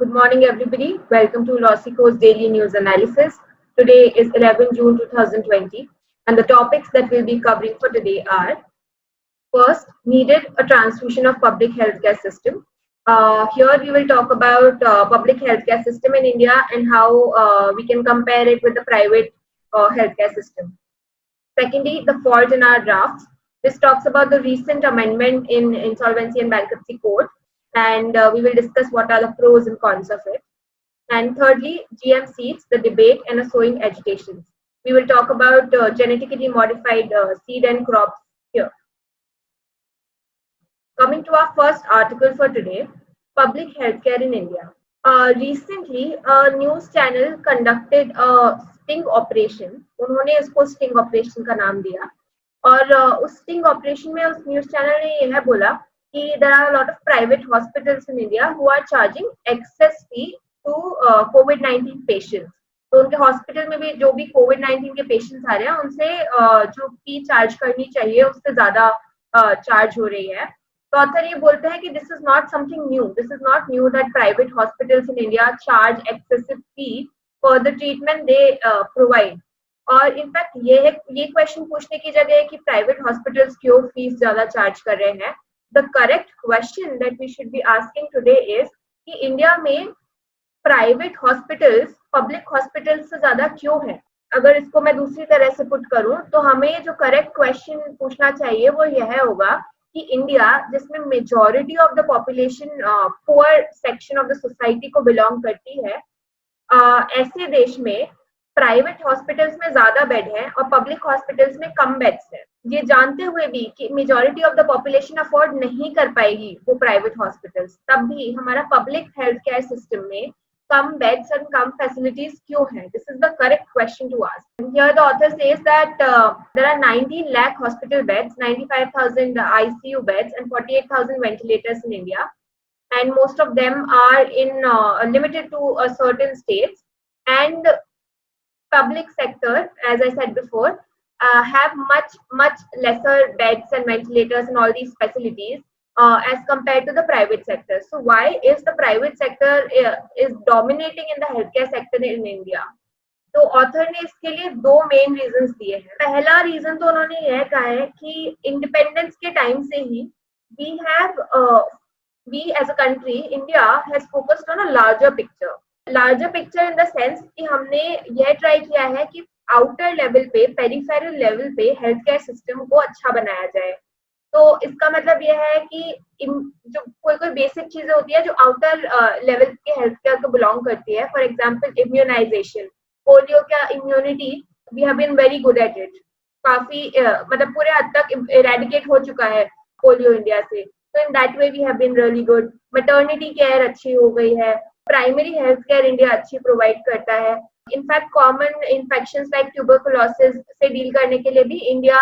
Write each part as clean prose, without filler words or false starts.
Good morning, everybody. Welcome to Lossico's Daily News Analysis. Today is 11 June 2020, and the topics that we'll be covering for today are: first, needed a transfusion of public healthcare system. Here we will talk about public healthcare system in India and how we can compare it with the private healthcare system. Secondly, the fault in our drafts. This talks about the recent amendment in Insolvency and Bankruptcy Code, and we will discuss what are the pros and cons of it. And thirdly, GM seeds, the debate and a sowing agitations. We will talk about genetically modified seed and crops here. Coming to our first article for today, public healthcare in India. Recently, a news channel conducted a sting operation. उन्होंने इसको sting operation का नाम दिया और उस sting operation में उस news channel ने यह बोला कि there are a lot of private hospitals in India who are charging excess fee to COVID-19 patients. तो उनके हॉस्पिटल में भी जो भी COVID-19 के पेशेंट्स आ रहे हैं उनसे जो फी चार्ज करनी चाहिए उससे ज्यादा चार्ज हो रही है. तो ऑथर ये बोलते हैं कि this is not something new. This is not new that private hospitals in India charge excessive fee for the treatment they provide. और इनफैक्ट ये क्वेश्चन पूछने की जगह है कि प्राइवेट हॉस्पिटल्स क्यों फीस ज्यादा चार्ज कर रहे हैं. The correct question that we should be asking today is कि इंडिया में प्राइवेट हॉस्पिटल्स पब्लिक हॉस्पिटल्स से ज्यादा क्यों है. अगर इसको मैं दूसरी तरह से पुट करूं तो हमें जो करेक्ट क्वेश्चन पूछना चाहिए वो यह होगा कि इंडिया जिसमें majority of the population poor section of the society को बिलोंग करती है, ऐसे देश में प्राइवेट हॉस्पिटल्स में ज्यादा बेड है और पब्लिक हॉस्पिटल्स में कम बेड्स है. ये जानते हुए भी कि majority of the population afford नहीं कर पाएगी वो प्राइवेट हॉस्पिटल्स, तब भी हमारा पब्लिक हेल्थ केयर सिस्टम में कम beds and कम facilities क्यों है? This is the correct question to ask. And here the author says that there are 19 lakh hospital beds, 95,000 ICU beds and 48,000 ventilators in India, and most of them are in limited to certain states. And public sector, as I said before, have much lesser beds and ventilators and all these facilities as compared to the private sector. So why is the private sector is dominating in the healthcare sector in India? तो author ने इसके लिए दो main reasons दिए हैं. पहला reason तो उन्होंने यह कहा है कि इंडिपेंडेंस के टाइम से ही we as a country, India has focused on a larger picture. Larger picture in the sense कि हमने यह ट्राई किया है कि आउटर लेवल पे, पेरिफेरल लेवल पे हेल्थ केयर सिस्टम को अच्छा बनाया जाए. तो इसका मतलब यह है कि जो कोई बेसिक चीजें होती है जो आउटर लेवल के हेल्थ केयर को बिलोंग करती है, फॉर एग्जांपल इम्यूनाइजेशन, पोलियो का immunity we have been very good at it. काफी मतलब पूरे हद तक इरेडिकेट हो चुका है पोलियो इंडिया से. तो in that way we have been really good. Maternity care अच्छी हो गई है. प्राइमरी हेल्थ केयर इंडिया अच्छी प्रोवाइड करता है. In fact common infections like tuberculosis से डील करने के लिए भी India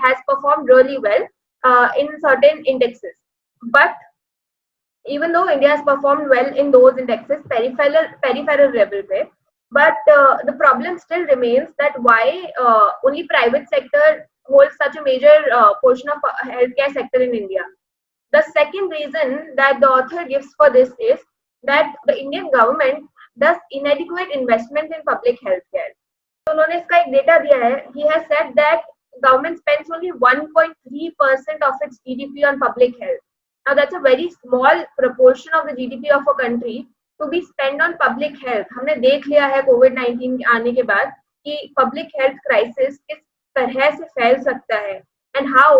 has performed really well in certain indexes. But even though India has performed well in those indexes, peripheral level पे, but the problem still remains that why only private sector holds such a major portion of healthcare sector in India. The second reason that the author gives for this is that the Indian government does inadequate investment in public healthcare. तो उन्होंने इसका एक data दिया है. He has said that government spends only 1.3% of its GDP on public health. Now that's a very small proportion of the GDP of a country to be spent on public health. हमने देख लिया है COVID-19 आने के बाद कि public health crisis किस तरह से फैल सकता है and how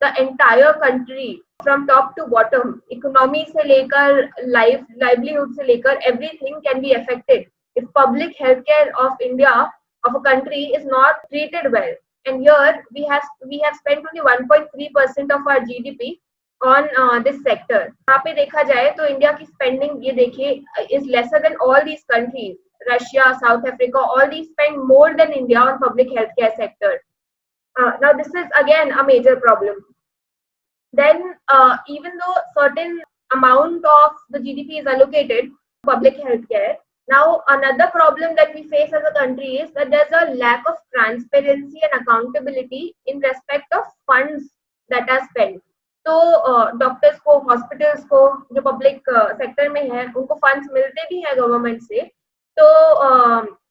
the entire country from top to bottom, economy से लेकर livelihood से लेकर everything can be affected if public healthcare of India, of a country, is not treated well. And here we have spent only 1.3% of our GDP on this sector. यहाँ पे देखा जाए तो India की स्पेंडिंग ये देखिए is lesser than all these countries. Russia, South Africa, all these spend more than India on public healthcare sector. Now this is again a major problem. Then even though certain amount of the GDP is allocated to public healthcare, now another problem that we face as a country is that there's a lack of transparency and accountability in respect of funds that are spent. तो doctors को, hospitals को, जो public sector में है, उनको funds मिलते भी हैं गवर्नमेंट से। तो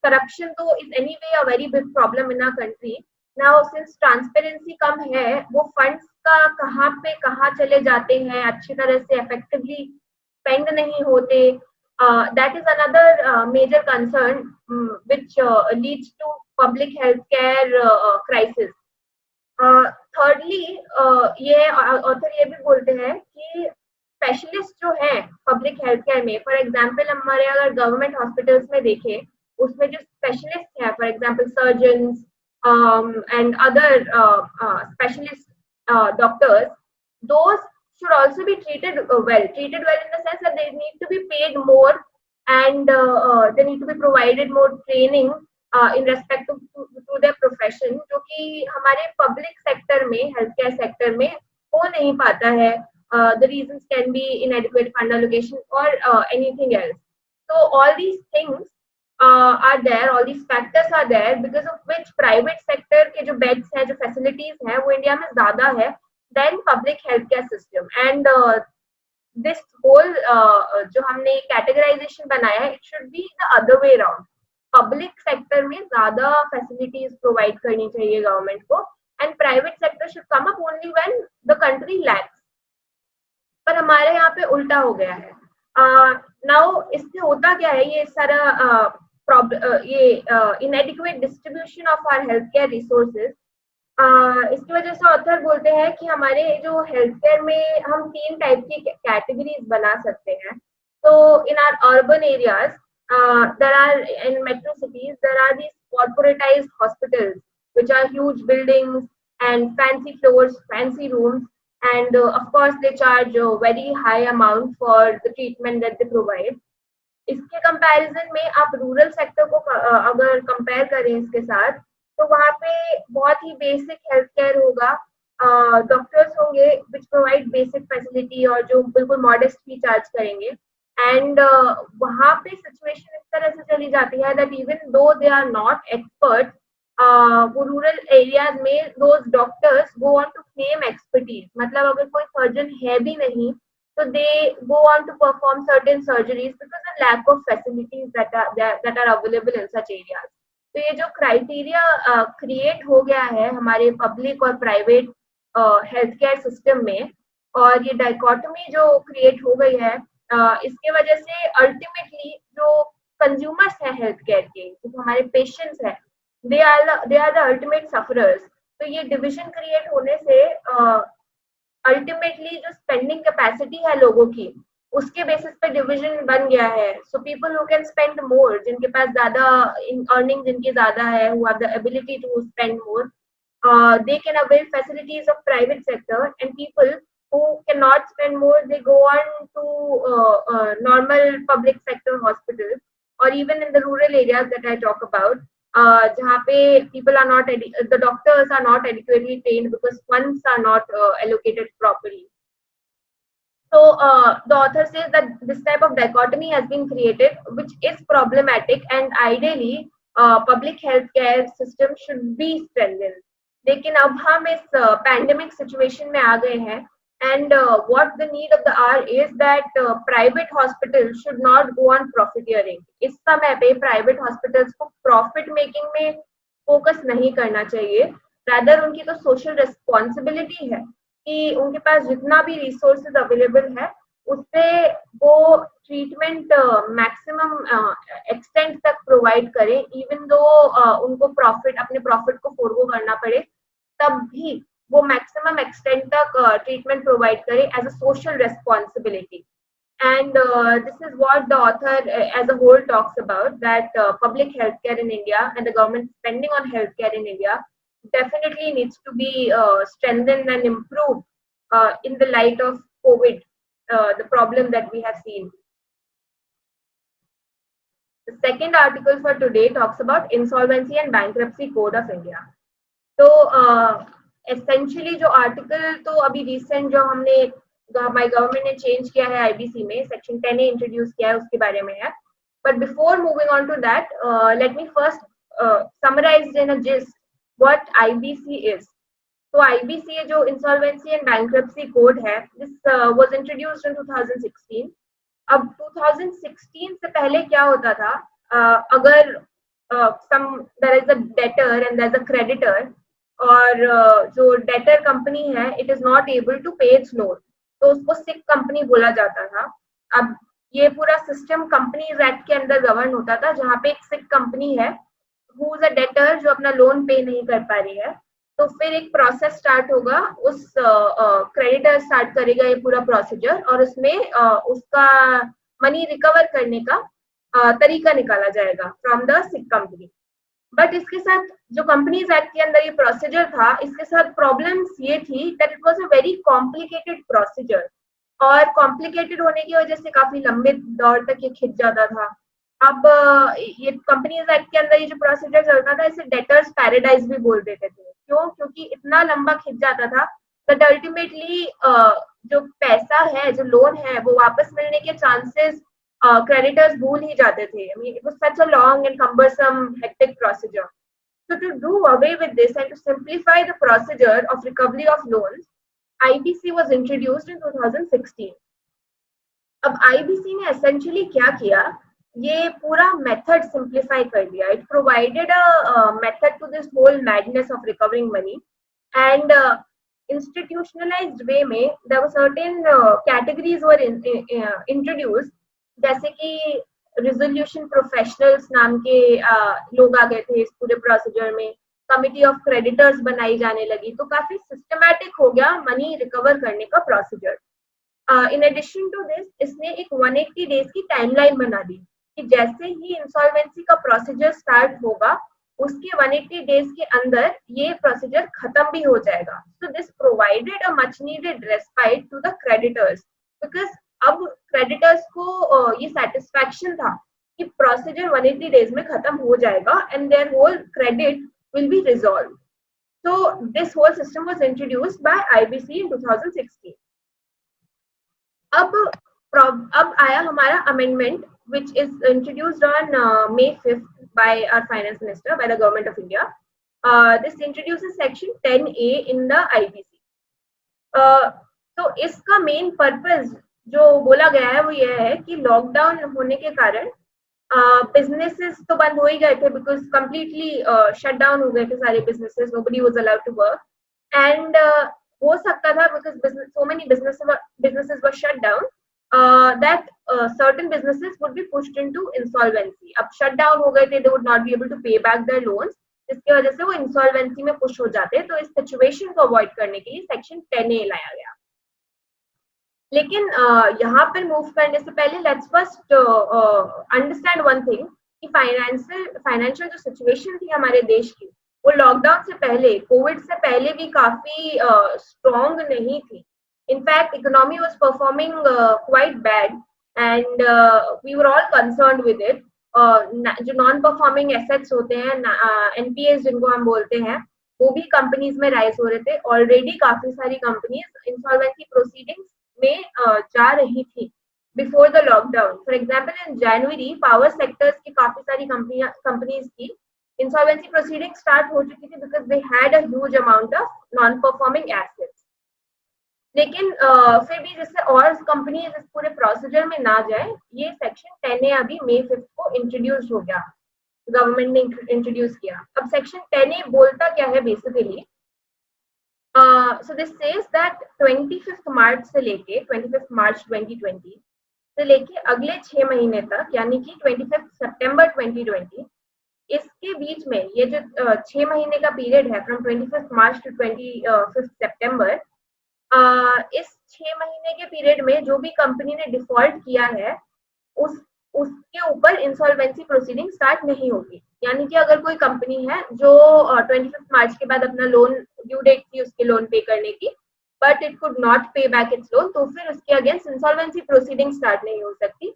करप्शन तो is anyway a very big problem in a country. Now since transparency कम है, वो फंड्स का कहाँ पे कहाँ चले जाते हैं, अच्छी तरह से इफेक्टिवली स्पेंड नहीं होते। That is another major concern which leads to public healthcare crisis. Thirdly ये ऑथर ये भी बोलते हैं कि स्पेशलिस्ट जो है पब्लिक हेल्थ केयर में, फॉर एग्जांपल हमारे अगर गवर्नमेंट हॉस्पिटल्स में देखें, उसमें जो स्पेशलिस्ट है, for example surgeons and other specialist doctors, those should also be treated well in the sense that they need to be paid more, and they need to be provided more training in respect to their profession, जो कि हमारे public sector में, health care sector में हो नहीं पाता है. The reasons can be inadequate fund allocation or anything else. So all these things are there, all these factors are there, because of which private sector के जो beds हैं, जो facilities हैं, वो इंडिया में ज्यादा है than public healthcare system. And this whole जो हमने categorization बनाया है, it should be the other way around. Public sector में ज्यादा फैसिलिटीज प्रोवाइड करनी चाहिए गवर्नमेंट को, and private sector should come up only when the country lakhs. पर हमारे यहाँ पे उल्टा हो गया है. नाउ इससे होता क्या है, ये सारा ये inadequate distribution of our health care resources, इसकी वजह से ऑथर बोलते हैं कि हमारे जो हेल्थ केयर में हम 3 टाइप की कैटेगरीज बना सकते हैं. तो in our urban areas, there are in metro cities, there are these corporatized hospitals which are huge buildings and fancy floors, fancy rooms, and of course they charge a very high amount for the treatment that they provide. इसके comparison में आप rural sector को अगर compare करें इसके साथ, तो वहाँ पे बहुत ही बेसिक हेल्थ केयर होगा, डॉक्टर्स होंगे विच प्रोवाइड बेसिक फैसिलिटी और जो बिल्कुल मॉडेस्ट फी चार्ज करेंगे. एंड वहाँ पे सिचुएशन इस तरह से चली जाती है that even though they are not expert, वो रूरल एरियाज में those doctors go on to claim expertise. मतलब अगर कोई सर्जन है भी नहीं, तो they go on to perform certain surgeries because of lack of facilities that are available in such areas. तो ये जो क्राइटेरिया क्रिएट हो गया है हमारे पब्लिक और प्राइवेट हेल्थ केयर सिस्टम में, और ये डाइकोटमी जो क्रिएट हो गई है, इसके वजह से अल्टीमेटली जो कंज्यूमर्स हैं हेल्थ केयर के, जो हमारे पेशेंट्स हैं, they are the ultimate sufferers. तो ये डिविजन क्रिएट होने से अल्टीमेटली जो स्पेंडिंग कैपेसिटी है लोगों की, उसके बेसिस पे डिवीजन बन गया है. So people who can spend more, जिनके पास ज्यादा अर्निंग जिनकी ज्यादा है, who have the ability to spend more, they can avail facilities of private sector, and people who cannot spend more, they go on to normal public sector hospitals, or even in the rural areas that I talk about, jahan pe people are not the doctors are not adequately trained because funds are not allocated properly. So the author says that this type of dichotomy has been created, which is problematic, and ideally public healthcare system should be strengthened. लेकिन अब हम इस pandemic situation में आ गए हैं, and what the need of the our is that private hospital should not go on profiteering. इस समय पे प्राइवेट हॉस्पिटल्स को प्रॉफिट मेकिंग में फोकस नहीं करना चाहिए, रादर उनकी तो सोशल रिस्पॉन्सिबिलिटी है कि उनके पास जितना भी रिसोर्सेज अवेलेबल है उससे वो ट्रीटमेंट मैक्सिमम एक्सटेंट तक प्रोवाइड करें, इवन दो उनको प्रॉफिट, अपने प्रॉफिट को फोरगो करना पड़े, तब भी वो मैक्सिमम एक्सटेंट तक ट्रीटमेंट प्रोवाइड करे as a social responsibility. And this is what the author as a whole talks about, that public healthcare in India and the government spending on healthcare in India definitely needs to be strengthened and improved in the light of COVID, the problem that we have seen. The second article for today talks about Insolvency and Bankruptcy Code of India. तो essentially जो article तो अभी recent जो हमने हमारी government ने change किया है आईबीसी में, सेक्शन 10 ने इंट्रोड्यूस किया है, उसके बारे में है. But before moving on to that, let me first summarise in a gist what IBC is. तो आईबीसी जो इंसॉल्वेंसी एंड बैंक्रप्सी कोड है, दिस वाज इंट्रोड्यूस्ड इन 2016. अब 2016 से पहले क्या होता था, अगर some there is a debtor and there is a creditor, और जो डेटर कंपनी है it is not able to pay its loan, तो उसको सिक कंपनी बोला जाता था. अब ये पूरा सिस्टम कंपनीज एक्ट के अंदर गवर्न होता था, जहाँ पे एक सिक कंपनी है हु इज अ डेटर जो अपना लोन पे नहीं कर पा रही है, तो फिर एक प्रोसेस स्टार्ट होगा, उस क्रेडिटर स्टार्ट करेगा ये पूरा प्रोसीजर, और उसमें उसका मनी रिकवर करने का तरीका निकाला जाएगा from the sick company. But इसके साथ जो कंपनीज एक्ट के अंदर ये प्रोसीजर था, इसके साथ प्रॉब्लम्स ये थी that it was a very complicated procedure, और कॉम्प्लिकेटेड होने की वजह से काफी लंबे दौर तक ये खिंच जाता था. अब ये कंपनीज एक्ट के अंदर ये जो प्रोसीजर चलता था, इसे डेटर्स पैराडाइज भी बोल देते थे. क्यों? क्योंकि इतना लंबा खिंच जाता था बट अल्टीमेटली जो पैसा है, जो लोन है, वो वापस मिलने के चांसेस creditors भूल ही जाते थे. I mean, it was such a long and cumbersome, hectic procedure. So to do away with this and to simplify the procedure of recovery of loans, IBC was introduced in 2016. अब IBC ने essentially क्या किया, ये पूरा method simplify कर दिया. It provided a method to this whole madness of recovering money, and institutionalized way में there were certain categories were introduced, जैसे कि रिजोल्यूशन प्रोफेशनल्स नाम के लोग आ गए थे इस पूरे प्रोसीजर में. कमिटी ऑफ क्रेडिटर्स बनाई जाने लगी, तो काफी सिस्टमैटिक हो गया मनी रिकवर करने का procedure. In addition to this, इसने एक 180 डेज की टाइमलाइन बना दी कि जैसे ही इंसॉल्वेंसी का प्रोसीजर स्टार्ट होगा, उसके 180 डेज के अंदर ये प्रोसीजर खत्म भी हो जाएगा. So this provided a much needed respite to the creditors, because अब क्रेडिटर्स को ये सेटिस्फैक्शन था कि प्रोसीजर 180 डेज में खत्म हो जाएगा and their whole credit will be resolve. So this whole system was introduced by IBC in 2016. अब आया हमारा amendment which is introduced on May 5th by our finance minister, by the government of India. This introduces section 10A in the IBC. तो इसका main purpose जो बोला गया है वो ये है कि लॉकडाउन होने के कारण बिजनेसेस तो बंद हो ही गए थे, बिकॉज कंप्लीटली शट डाउन हो गए थे सारे businesses. Nobody was allowed to work, and हो सकता था because so many businesses were shut down, that certain businesses would be pushed into insolvency. अब shut down हो गए थे, they would not be able to pay back their loans, जिसकी वजह से वो इंसॉल्वेंसी में पुश हो जाते. तो इस सिचुएशन को अवॉइड करने के लिए सेक्शन 10A लाया गया. लेकिन यहाँ पर मूव करने से पहले let's first understand one thing कि फाइनेंशियल जो सिचुएशन थी हमारे देश की, वो लॉकडाउन से पहले, कोविड से पहले भी काफी स्ट्रॉन्ग नहीं थी. In fact, economy was performing quite bad, and we were all concerned with it. जो नॉन परफॉर्मिंग एसेट्स होते हैं, एनपीएस जिनको हम बोलते हैं, वो भी कंपनीज में राइज हो रहे थे. ऑलरेडी काफी सारी कंपनीज इंसॉल्वेंसी प्रोसीडिंग्स में जा रही थी before the lockdown. For example in January power sectors की काफी सारी कंपनीज की इंसॉल्वेंसी प्रोसीडिंग स्टार्ट हो चुकी थी because they had a huge amount of non performing assets. लेकिन फिर भी जिससे और कंपनीज इस पूरे प्रोसीजर में ना जाए, ये सेक्शन 10A अभी May 5th को इंट्रोड्यूस हो गया, गवर्नमेंट ने इंट्रोड्यूस किया. अब सेक्शन 10A बोलता क्या है basically? So this says that 25 मार्च से लेके 25 मार्च 2020 से लेके अगले 6 महीने तक, यानी कि 25 सितंबर 2020, इसके बीच में ये जो 6 महीने का पीरियड है फ्रॉम 25 मार्च टू 25 सितंबर, इस 6 महीने के पीरियड में जो भी कंपनी ने डिफॉल्ट किया है उसके ऊपर इंसॉल्वेंसी प्रोसीडिंग स्टार्ट नहीं होगी. यानी कि अगर कोई कंपनी है जो 25 मार्च के बाद अपना लोन, ड्यू डेट थी उसके लोन पे करने की, बट इट कुड नॉट पे बैक इट्स लोन, तो फिर उसके अगेंस्ट इंसॉल्वेंसी प्रोसीडिंग स्टार्ट नहीं हो सकती.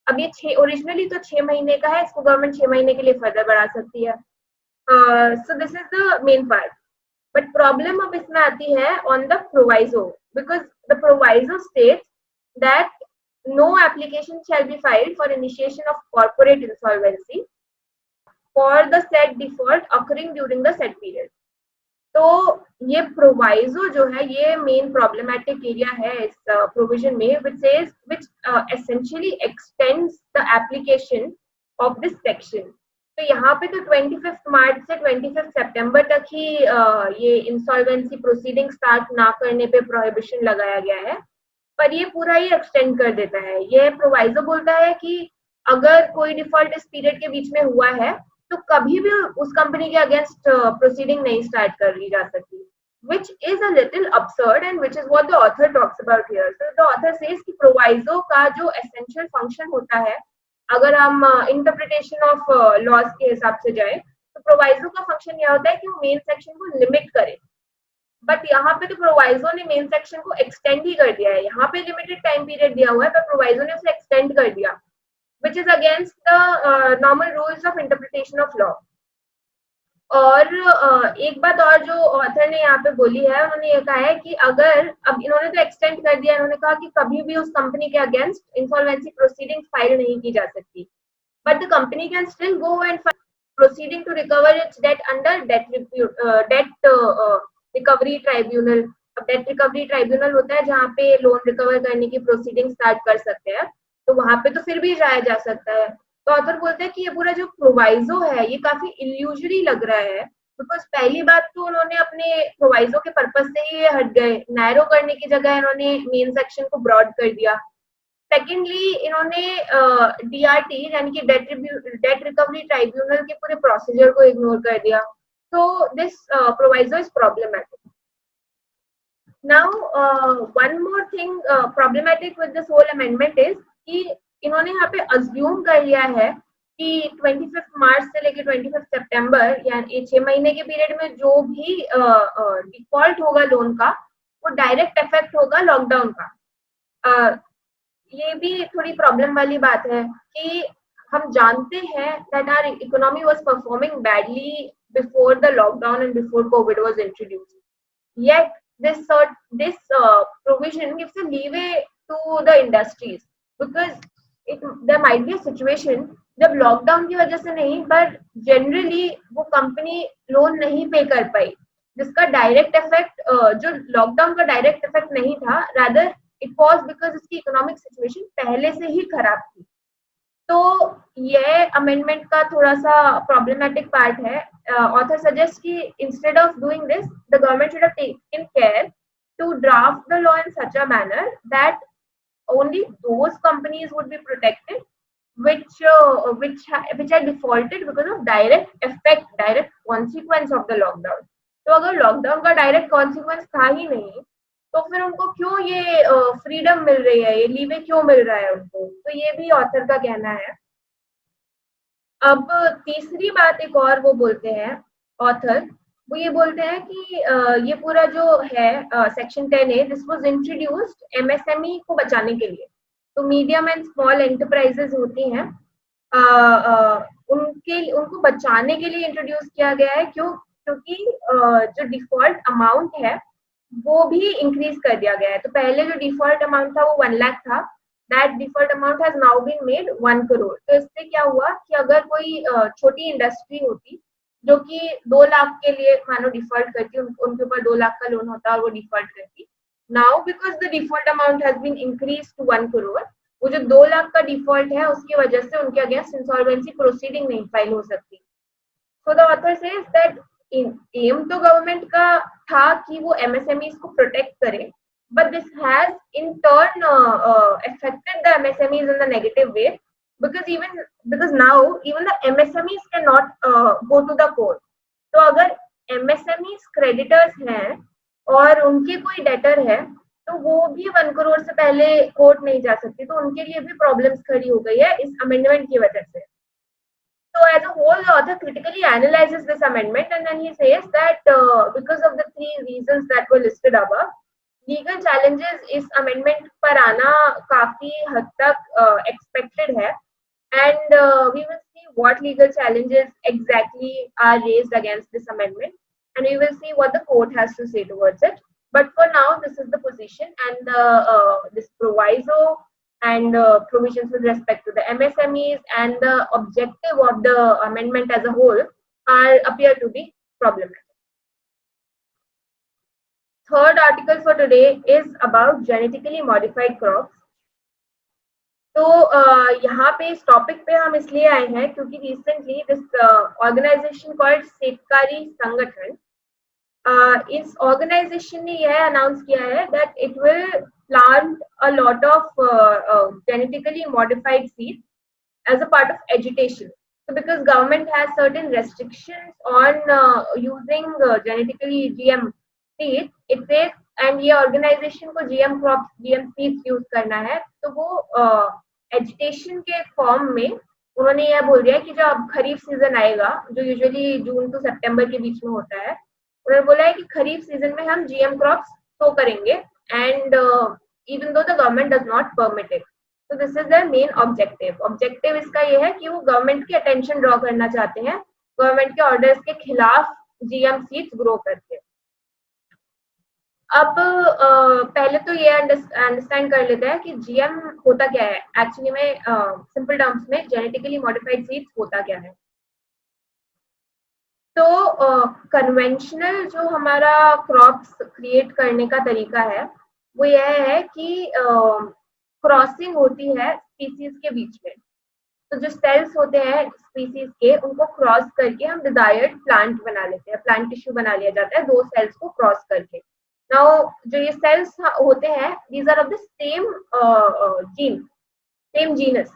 अब ये ओरिजिनली तो 6 महीने का है, इसको गवर्नमेंट 6 महीने के लिए फर्दर बढ़ा सकती है. So this is the main part. But problem अब इसमें आती है on the proviso, because the proviso states that no application shall be filed for initiation of corporate insolvency for the said default occurring during the said period. तो ये proviso जो है ये main problematic area है इस provision में, which essentially extends the application of this section. तो यहाँ पे तो 25 मार्च से 25 सितंबर तक ही ये इंसॉल्वेंसी प्रोसीडिंग स्टार्ट ना करने पे प्रोहिबिशन लगाया गया है, पर ये पूरा ही एक्सटेंड कर देता है। ये प्रोवाइजो बोलता है कि अगर कोई डिफॉल्ट इस पीरियड के बीच में हुआ है तो कभी भी उस कंपनी के अगेंस्ट प्रोसीडिंग नहीं स्टार्ट कर ली जा सकती, which is a little absurd and which is what the author talks about here. So the author says कि प्रोवाइजो का जो essential function होता है, अगर हम इंटरप्रिटेशन ऑफ लॉज के हिसाब से जाए तो प्रोवाइजो का फंक्शन यह होता है कि वो मेन सेक्शन को लिमिट करे, बट यहाँ पे तो प्रोवाइजो ने मेन सेक्शन को एक्सटेंड ही कर दिया है। यहाँ पे लिमिटेड टाइम पीरियड दिया हुआ है पर प्रोवाइजो ने उसे एक्सटेंड कर दिया, which is against the normal rules of interpretation of law. और एक बात और जो ऑथर ने यहाँ पे बोली है, उन्होंने ये कहा है कि अगर अब इन्होंने तो एक्सटेंड कर दिया, इन्होंने कहा कि कभी भी उस कंपनी के अगेंस्ट इंसॉल्वेंसी प्रोसीडिंग फाइल नहीं की जा सकती, but the company can still go and proceeding to recover its debt under debt recovery tribunal. अब डेट रिकवरी ट्राइब्यूनल होता है जहाँ पे लोन रिकवर करने की प्रोसीडिंग स्टार्ट कर सकते हैं, तो वहां पे तो फिर भी जाया जा सकता है। तो ऑथर बोलते हैं कि ये पूरा जो प्रोवाइजो है ये काफी इल्यूजरी लग रहा है, बिकॉज पहली बात तो उन्होंने अपने प्रोवाइजो के पर्पज से ही हट गए, नैरो करने की जगह इन्होंने मेन सेक्शन को ब्रॉड कर दिया। सेकेंडली इन्होंने डीआरटी यानी कि डेट रिकवरी ट्राइब्यूनल के पूरे प्रोसीजर को इग्नोर कर दिया। तो this proviso is problematic. Now one more thing problematic with this whole amendment is कि इन्होंने यहाँ पे अज्यूम कर लिया है कि 25 मार्च से लेकर 25 सितंबर यानी 6 महीने के पीरियड में जो भी डिफॉल्ट होगा लोन का वो डायरेक्ट इफेक्ट होगा लॉकडाउन का। ये भी थोड़ी प्रॉब्लम वाली बात है कि हम जानते हैं that our economy was performing badly before the lockdown and before COVID was introduced. Yet this provision gives a leeway to the industries because there might be a situation जब लॉकडाउन की वजह से नहीं पर जनरली वो company loan नहीं पे कर पाई, जिसका डायरेक्ट इफेक्ट जो लॉकडाउन का डायरेक्ट इफेक्ट नहीं था, रादर इट वॉज बिकॉज उसकी इकोनॉमिक सिचुएशन पहले से ही खराब थी। तो ये अमेंडमेंट का थोड़ा सा प्रॉब्लमैटिक पार्ट है। ऑथर सजेस्ट कि instead of doing this the government should have taken care to draft the law in such a manner that only those companies would be protected which are defaulted because of direct consequence of the lockdown. तो अगर lockdown का direct consequence था ही नहीं तो फिर उनको क्यों ये फ्रीडम मिल रही है, ये लीवे क्यों मिल रहा है उनको, तो ये भी ऑथर का कहना है। अब तीसरी बात एक और वो बोलते हैं ऑथर, वो ये बोलते हैं कि ये पूरा जो है section 10A this was introduced MSME को बचाने के लिए। तो मीडियम एंड स्मॉल एंटरप्राइजेस होती हैं, उनको बचाने के लिए इंट्रोड्यूस किया गया है। क्योंकि जो डिफॉल्ट अमाउंट है वो भी इंक्रीज कर दिया गया है। तो पहले जो डिफॉल्ट अमाउंट था वो 1 लाख था, that default amount has now been made 1 crore. तो इससे क्या हुआ कि अगर कोई छोटी इंडस्ट्री होती जो कि 2 लाख के लिए मानो डिफॉल्ट करती, उनके ऊपर 2 लाख का लोन होता और वो डिफॉल्ट करती, now because the default amount has been increase to 1 crore, वो जो 2 लाख का डिफॉल्ट है उसकी वजह से उनके अगेंस्ट इंसॉल्वेंसी प्रोसीडिंग नहीं फाइल हो सकती। So the author says that um तो गवर्नमेंट का था कि वो एमएसएमईज को प्रोटेक्ट करे, but this has in turn affected the MSMEs in the negative way because now even the MSMEs cannot go to the court. तो अगर MSMEs creditors हैं और उनके कोई debtor है तो वो भी 1 करोड़ से पहले कोर्ट नहीं जा सकती, तो उनके लिए भी प्रॉब्लम्स खड़ी हो गई है इस अमेंडमेंट की वजह से। So as a whole, the author critically analyzes this amendment and then he says that because of the 3 reasons that were listed above, legal challenges इस अमेंडमेंट पर आना काफी हद तक एक्सपेक्टेड है, and we will see what legal challenges exactly are raised against this amendment and we will see what the court has to say towards it, but for now this is the position and this proviso and provisions with respect to the MSMEs and the objective of the amendment as a whole appear to be problematic. third article for today is about genetically modified crops. तो यहाँ पे इस topic पे हम इसलिए आए हैं क्योंकि रिसेंटली दिस ऑर्गेनाइजेशन कॉल्ड शेतकारी संगठन, इस ऑर्गेनाइजेशन ने यह अनाउंस किया है that it will plant a lot of genetically modified seeds as a part of agitation. So because government has certain restrictions on using genetically GM seeds, it says, and ये organisation को GM crop GM seeds use करना है, तो वो agitation के form में उन्होंने यह बोल दिया है कि जब खरीफ सीजन आएगा, जो यूजुअली जून टू सितंबर के बीच में होता है, उन्होंने बोला है कि खरीफ सीजन में हम GM क्रॉप्स सो करेंगे and even though the government does not permit it. तो this is the main objective इसका ये है कि वो गवर्नमेंट की अटेंशन ड्रॉ करना चाहते हैं गवर्नमेंट के ऑर्डर्स के खिलाफ GM सीड्स ग्रो करके. अब पहले तो ये अंडरस्टैंड कर लेते हैं कि GM होता क्या है. एक्चुअली में सिंपल टर्म्स में जेनेटिकली मॉडिफाइड सीड्स होता क्या है. तो कन्वेंशनल जो हमारा क्रॉप्स क्रिएट करने का तरीका है वो यह है कि क्रॉसिंग होती है स्पीसीज के बीच में. तो जो सेल्स होते हैं स्पीसीज के, उनको क्रॉस करके हम डिजायर्ड प्लांट बना लेते हैं, प्लांट टिश्यू बना लिया जाता है दो सेल्स को क्रॉस करके. नाउ जो ये सेल्स होते हैं, these are of the same gene, same genus.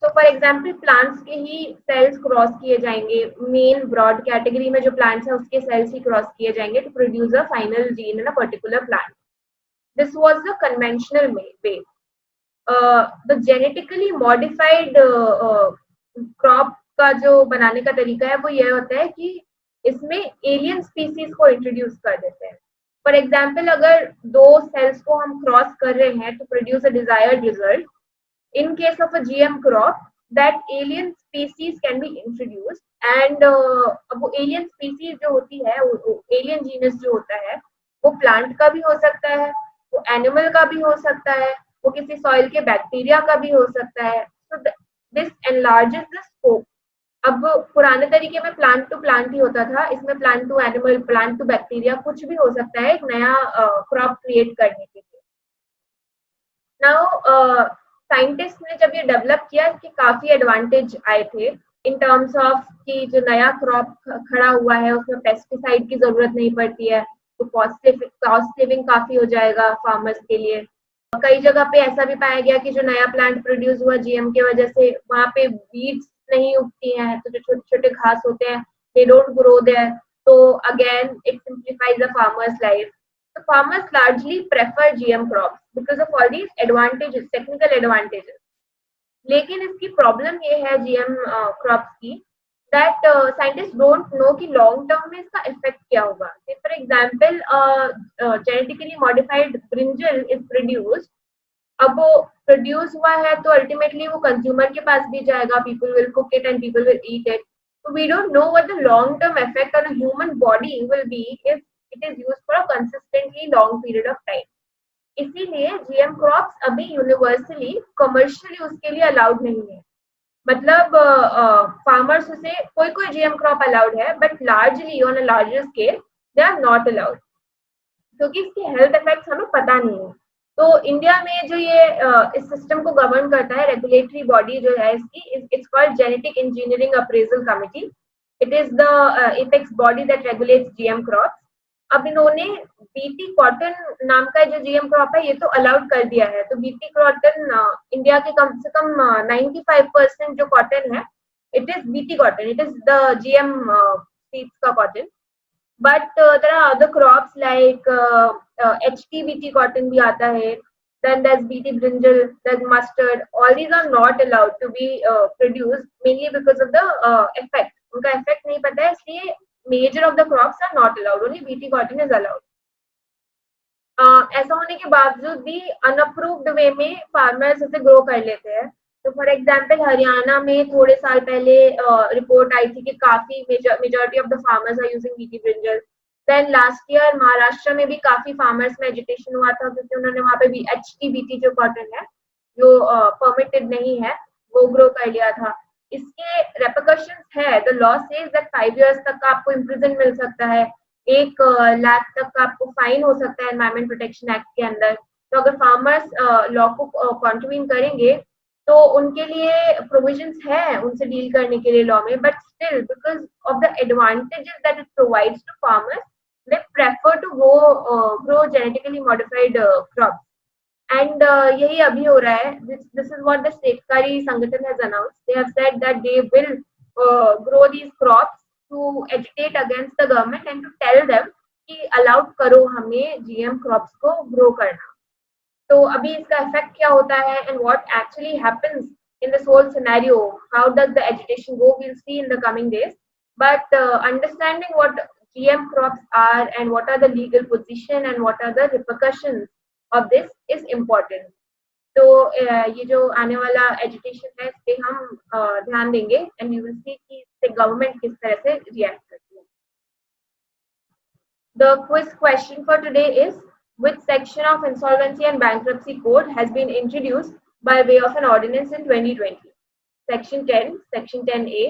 तो फॉर एग्जाम्पल प्लांट्स के ही सेल्स क्रॉस किए जाएंगे, मेन ब्रॉड कैटेगरी में जो प्लांट्स है उसके सेल्स ही क्रॉस किए जाएंगे to produce a final gene in a particular plant. This was the conventional way. The genetically modified crop का जो बनाने का तरीका है वो यह होता है कि इसमें एलियन स्पीसीज को इंट्रोड्यूस कर देते हैं. फॉर एग्जाम्पल अगर दो सेल्स को हम क्रॉस कर रहे हैं to produce a desired result, in case of a GM crop, that alien species can be introduced and अब वो alien species जो होती है, वो alien genus जो होता है, वो plant का भी हो सकता है, वो animal का भी हो सकता है, वो किसी soil के बैक्टीरिया का भी हो सकता है. So this enlarges the scope. अब पुराने तरीके में प्लांट टू प्लांट ही होता था, इसमें plant to animal, plant to bacteria, कुछ भी हो सकता है एक नया क्रॉप क्रिएट करने के लिए. नाउ साइंटिस्ट ने जब ये डेवलप किया, इसके काफी एडवांटेज आए थे इन टर्म्स ऑफ कि जो नया क्रॉप खड़ा हुआ है उसमें पेस्टिसाइड की जरूरत नहीं पड़ती है, तो कॉस्ट सेविंग काफी हो जाएगा फार्मर्स के लिए. कई जगह पे ऐसा भी पाया गया कि जो नया प्लांट प्रोड्यूस हुआ GM की वजह से वहां पे वीड्स नहीं उगती हैं, तो जो छोटे छोटे घास होते हैं दे डोंट ग्रो देयर. तो again it simplifies the farmers life. So farmers largely prefer GM crops because of all these advantages, technical advantages. लेकिन इसकी प्रॉब्लम ये है GM crops की, that scientists don't know कि long term में इसका effect क्या होगा. For example, genetically modified brinjal is produced. अब वो प्रोड्यूस हुआ है तो अल्टीमेटली वो कंज्यूमर के पास भी जाएगा, people will cook it and people will eat it. So we don't know what the long term effect on a human body will be if it is used for a consistently long period of time. इसीलिए GM crops अभी universally commercial use के लिए allowed नहीं है. मतलब farmers से कोई कोई GM क्रॉप अलाउड है, but largely on a larger scale they are not allowed, क्योंकि इसके हेल्थ इफेक्ट्स हमें पता नहीं है. तो इंडिया में जो ये इस सिस्टम को गवर्न करता है, रेगुलेटरी बॉडी जो है इसकी, it's called genetic engineering appraisal committee. It is the apex body that regulates GM crops. अब इन्होंने बीटी कॉटन नाम का जो GM क्रॉप है ये तो अलाउड कर दिया है. तो बीटी कॉटन इंडिया के कम से कम 95% जो कॉटन है, it is BT cotton, it is the GM seeds का cotton. But there are other crops like HT BT cotton भी आता है, then there's BT brinjal, there's mustard. All these are not allowed to be produced mainly because of the effect. उनका effect नहीं पता है, इसलिए major of the crops are not allowed. Only BT cotton is allowed. ऐसा होने के बावजूद भी अनअप्रूव्ड वे में फार्मर्स इसे ग्रो कर लेते हैं. तो फॉर एग्जांपल हरियाणा में थोड़े साल पहले रिपोर्ट आई थी कि काफी majority of the farmers are using BT brinjal. Then last year Maharashtra में भी काफी फार्मर्स में एजिटेशन हुआ था क्योंकि उन्होंने वहां पे भी HT BT जो कॉटन है जो परमिटेड नहीं है वो ग्रो कर लिया था. इसके रेपरकशंस है. The law says that 5 years तक का आपको इम्प्रिजन मिल सकता है, 1 लाख तक का आपको फाइन हो सकता है एनवायरमेंट प्रोटेक्शन एक्ट के अंदर। तो अगर फार्मर्स लॉ को कॉन्ट्रीवीन करेंगे तो उनके लिए प्रोविजंस है उनसे डील करने के लिए लॉ में, but still because of the advantages that it provides to farmers, they prefer to grow genetically modified crop. And यही अभी हो रहा है। This is what the Shetkari Sangathan has announced. They have said that they will grow these crops to agitate against the government and to tell them कि allowed करो हमें GM crops को grow करना। तो अभी इसका इफेक्ट क्या होता है and what actually happens in this whole scenario, how does the agitation go, we'll see in the coming days. But understanding what GM crops are and what are the legal position and what are the repercussions of this is important. तो ये जो आने वाला education है इस पे हम ध्यान देंगे एंड वी विल सी कि इससे गवर्नमेंट किस तरह से रिएक्ट करती है। The quiz question for today is, which section of Insolvency and Bankruptcy Code has been introduced by way of an ordinance in 2020? Section 10, Section 10A,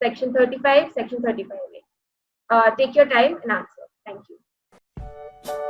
Section 35, Section 35A. Take your time and answer. Thank you.